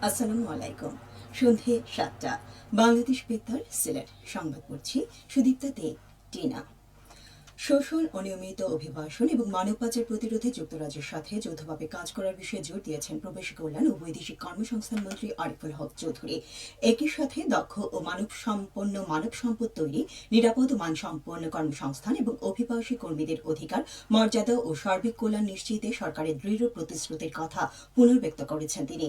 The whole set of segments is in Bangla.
আসসালামু আলাইকুম। সন্ধে ৭টা, বাংলাদেশ বেতার সিলেট সংবাদ পড়ছি সুদীপ্তা দে টিনা। শোষণ, অনিয়মিত অভিবাসন এবং মানব পাচার প্রতিরোধে যুক্তরাজ্যের সাথে যৌথভাবে কাজ করার বিষয়ে জোর দিয়েছেন প্রবাসী কল্যাণ ও বৈদেশিক কর্মসংস্থান মন্ত্রী আরিফুল হক চৌধুরী। একই সাথে দক্ষ ও মানব সম্পদ তৈরি, নিরাপদ ও মানসম্পন্ন কর্মসংস্থান এবং অভিবাসী কর্মীদের অধিকার, মর্যাদা ও সার্বিক কল্যাণ নিশ্চিতে সরকারের দৃঢ় প্রতিশ্রুতির কথা পুনর্ব্যক্ত করেছেন তিনি।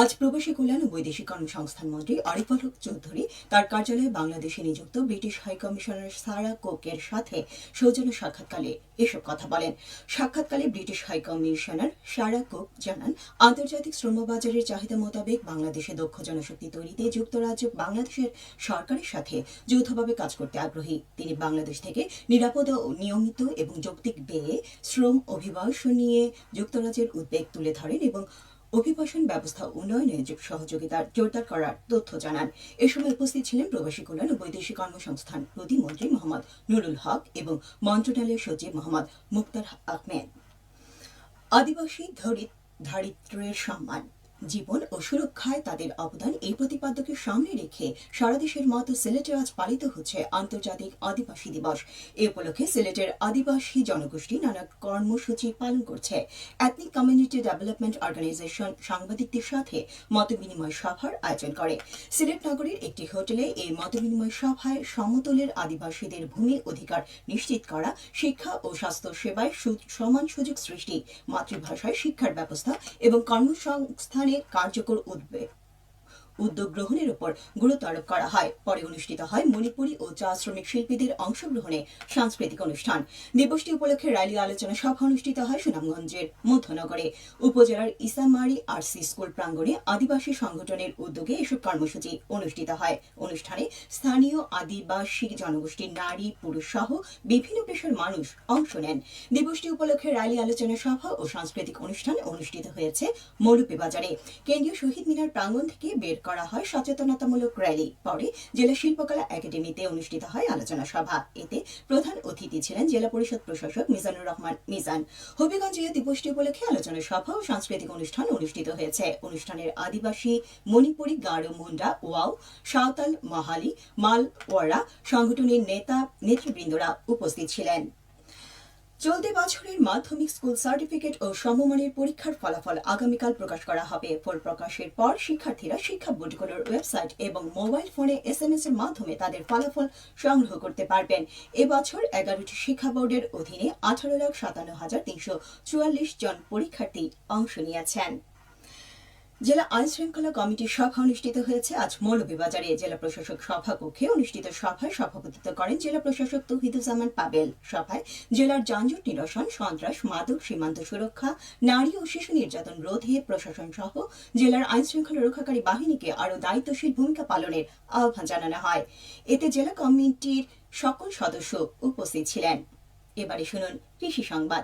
আজ প্রবাসী কল্যাণ ও বৈদেশিক কর্মসংস্থান মন্ত্রী আরিফুল হক চৌধুরী তার কার্যালয়ে বাংলাদেশে নিযুক্ত ব্রিটিশ হাইকমিশনার সারা কোকের সাথে সৌজন্য সাক্ষাৎকালে এসব কথা বলেন। সাক্ষাৎকালে ব্রিটিশ হাইকমিশনার সারা কোক জানান, আন্তর্জাতিক শ্রমবাজারের চাহিদা মোতাবেক বাংলাদেশে দক্ষ জনশক্তি তৈরিতে যুক্তরাজ্য বাংলাদেশের সরকারের সাথে যৌথভাবে কাজ করতে আগ্রহী। তিনি বাংলাদেশ থেকে নিরাপদ ও নিয়মিত এবং যৌক্তিক ব্যয়ে শ্রম অভিবাসন নিয়ে যুক্তরাজ্যের উদ্বেগ তুলে ধরেন এবং অভিবাসন ব্যবস্থা উন্নয়নে সহযোগিতার জোরদার করার তথ্য জানান। এ সময় উপস্থিত ছিলেন প্রবাসী কল্যাণ ও বৈদেশিক কর্মসংস্থান প্রতিমন্ত্রী মোহাম্মদ নুরুল হক এবং মন্ত্রণালয়ের সচিব মোহাম্মদ মুক্তার আহমেদ। আদিবাসী ধরিত্রের সম্মান, জীবন ও সুরক্ষায় তাদের অবদান এই প্রতিপাদ্যকে সামনে রেখে সারা দেশের মতো সিলেটে আজ পালিত হচ্ছে আন্তর্জাতিক আদিবাসী দিবস। এ উপলক্ষে সিলেটের আদিবাসী জনগোষ্ঠী নানা কর্মসূচি পালন করছে। এথনিক কমিউনিটি ডেভেলপমেন্ট অর্গানাইজেশন সাংবাদিকদের সাথে মতবিনিময় সভার আয়োজন করে। সিলেট নগরীর একটি হোটেলে এই মতবিনিময় সভায় সমতলের আদিবাসীদের ভূমি অধিকার নিশ্চিত করা, শিক্ষা ও স্বাস্থ্য সেবায় সমান সুযোগ সৃষ্টি, মাতৃভাষায় শিক্ষার ব্যবস্থা এবং কর্মসংস্থানে কার্যকর উদ্যোগ গ্রহণের উপর গুরুত্ব আরোপ করা হয়। পরে অনুষ্ঠিত হয় মণিপুরী ও চা শ্রমিক শিল্পীদের অংশগ্রহণে সাংস্কৃতিক অনুষ্ঠান। দিবসটি উপলক্ষে র্যালি আলোচনা সভা অনুষ্ঠিত হয় সুনামগঞ্জের মধ্যনগরে। উপজেলার ইসামারি আরসি স্কুল প্রাঙ্গণে আদিবাসী সংগঠনের উদ্যোগে এসব কর্মসূচি অনুষ্ঠিত হয়। অনুষ্ঠানে স্থানীয় আদিবাসী জনগোষ্ঠীর নারী, পুরুষ সহ বিভিন্ন পেশার মানুষ অংশ নেন। দিবসটি উপলক্ষে র্যালি আলোচনা সভা ও সাংস্কৃতিক অনুষ্ঠান অনুষ্ঠিত হয়েছে মৌলভীবাজারে। কেন্দ্রীয় শহীদ মিনার প্রাঙ্গণ থেকে বের করা হয় সচেতনতামূলক র্যালি। পরে জেলা শিল্পকলা একাডেমিতে অনুষ্ঠিত হয় আলোচনা সভা। এতে প্রধান অতিথি ছিলেন জেলা পরিষদ প্রশাসক মিজানুর রহমান মিজান। হবিগঞ্জে দিবসটি উপলক্ষে আলোচনা সভা ও সাংস্কৃতিক অনুষ্ঠান অনুষ্ঠিত হয়েছে। অনুষ্ঠানের আদিবাসী, মণিপুরী, গারো, মুন্ডা, ওয়াও, সাঁওতাল, মাহালি, মালওয়ারা সংগঠনের নেতৃবৃন্দরা উপস্থিত ছিলেন। চলতি বছরের মাধ্যমিক স্কুল সার্টিফিকেট ও সমমানের পরীক্ষার ফলাফল আগামীকাল প্রকাশ করা হবে। ফল প্রকাশের পর শিক্ষার্থীরা শিক্ষা বোর্ডগুলোর ওয়েবসাইট এবং মোবাইল ফোনে SMS এর মাধ্যমে তাদের ফলাফল সংগ্রহ করতে পারবেন। এবছর 11টি শিক্ষা বোর্ডের অধীনে 18,57,344 জন পরীক্ষার্থী অংশ নিয়েছেন। জেলা আইন শৃঙ্খলা কমিটির সভা অনুষ্ঠিত হয়েছে আজ মৌলভীবাজারে। জেলা প্রশাসক সভাকক্ষে অনুষ্ঠিত সভায় সভাপতিত্ব করেন জেলা প্রশাসক তৌহিদুজ্জামান পাবেল। সভায় জেলার যানজট নিরসন, সন্ত্রাস, মাদক, সীমান্ত সুরক্ষা, নারী ও শিশু নির্যাতন রোধে প্রশাসন সহ জেলার আইন শৃঙ্খলা রক্ষাকারী বাহিনীকে আরও দায়িত্বশীল ভূমিকা পালনের আহ্বান জানানো হয়। এতে জেলা কমিটির সকল সদস্য উপস্থিত ছিলেন। এবারে শুনুন কৃষি সংবাদ।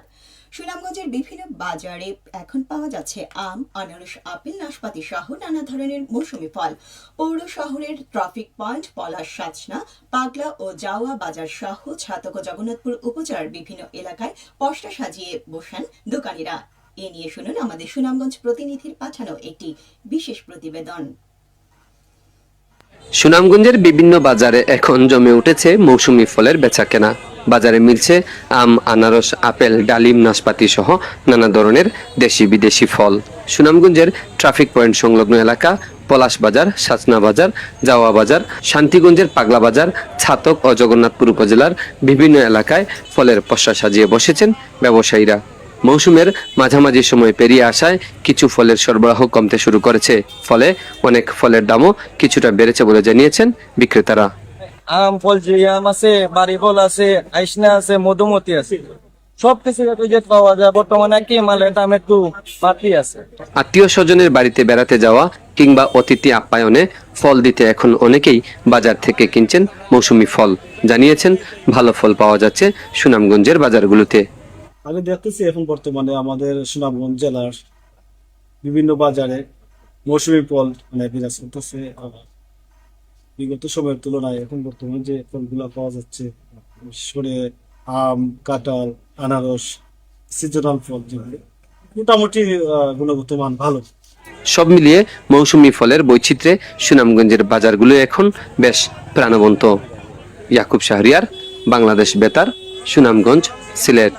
সুনামগঞ্জের বিভিন্ন বাজারে এখন পাওয়া যাচ্ছে আম, আনারস, আপেল, নাশপাতি সহ নানা ধরনের মৌসুমি ফল। পৌর শহরের ট্রাফিক পয়েন্ট, পলাশ, সাজনা, পাগলা ও জাওয়া বাজার সহ ছাতক ও জগন্নাথপুর উপজেলার বিভিন্ন এলাকায় পসরা সাজিয়ে বসান দোকানিরা। এ নিয়ে শুনুন আমাদের সুনামগঞ্জ প্রতিনিধির পাঠানো একটি বিশেষ প্রতিবেদন। সুনামগঞ্জের বিভিন্ন বাজারে এখন জমে উঠেছে মৌসুমি ফলের বেচাকেনা। বাজারে মিলছে আম, আনারস, আপেল, ডালিম, নাশপাতি সহ নানা ধরনের দেশি বিদেশি ফল। সুনামগঞ্জের ট্রাফিক পয়েন্ট সংলগ্ন এলাকা, পলাশ বাজার, সাজনা বাজার, জাওয়া বাজার, শান্তিগঞ্জের পাগলা বাজার, ছাতক ও জগন্নাথপুর উপজেলার বিভিন্ন এলাকায় ফলের পসরা সাজিয়ে বসেছেন ব্যবসায়ীরা। মৌসুমের মাঝামাঝি সময় পেরিয়ে আসায় কিছু ফলের সরবরাহ কমতে শুরু করেছে। ফলে অনেক ফলের দামও কিছুটা বেড়েছে বলে জানিয়েছেন বিক্রেতারা। আম ফল, আম আছে, বাড়ি ফল আছে, আইসনা আছে, মধুমতি আছে, সব কিছু পাওয়া যায়। বর্তমানে কি মালের দাম একটু বাড়তি আছে। আত্মীয় স্বজনের বাড়িতে বেড়াতে যাওয়া কিংবা অতিথি আপ্যায়নে ফল দিতে এখন অনেকেই বাজার থেকে কিনছেন মৌসুমি ফল। জানিয়েছেন ভালো ফল পাওয়া যাচ্ছে সুনামগঞ্জের বাজারগুলোতে। আমি দেখতেছি এখন বর্তমানে আমাদের সুনামগঞ্জ জেলার বিভিন্ন বাজারে মৌসুমি ফল বিরাজ করতেছে। বিগত সময়ের তুলনায় এখন বর্তমানে যে ফলগুলো পাওয়া যাচ্ছে, আম, কাঁঠাল, আনারস, সিজনাল ফল, মোটামুটি গুণগত মান ভালো। সব মিলিয়ে মৌসুমি ফলের বৈচিত্র্যে সুনামগঞ্জের বাজারগুলো এখন বেশ প্রাণবন্ত। ইয়াকুব শাহরিয়ার, বাংলাদেশ বেতার, সুনামগঞ্জ, সিলেট।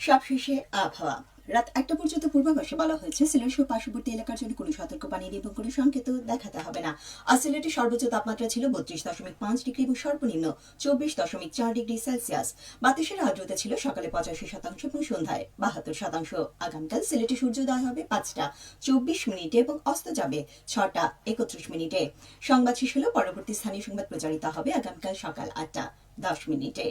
সবশেষে আবহাওয়া। রাত 1টা পর্যন্ত পূর্বাভাসে বলা হয়েছে সিলেট সহ পার্শ্ববর্তী এলাকার জন্য কোনো সতর্কবাণী এবং কোনো সংকেত দেখাতে হবে না। আর সিলেটে সর্বোচ্চ তাপমাত্রা ছিল 32.5 ডিগ্রি এবং সর্বনিম্ন 24.4 ডিগ্রি সেলসিয়াস। বাতাসের আর্দ্রতা ছিল সকালে 85% এবং সন্ধ্যায় 72%। আগামীকাল সিলেটে সূর্যোদয় হবে 5টা 24 মিনিটে এবং অস্ত যাবে 6টা 31 মিনিটে। সংবাদ শেষ হলো, পরবর্তী স্থানীয় সংবাদ প্রচারিত হবে আগামীকাল সকাল 8টা 10 মিনিটে।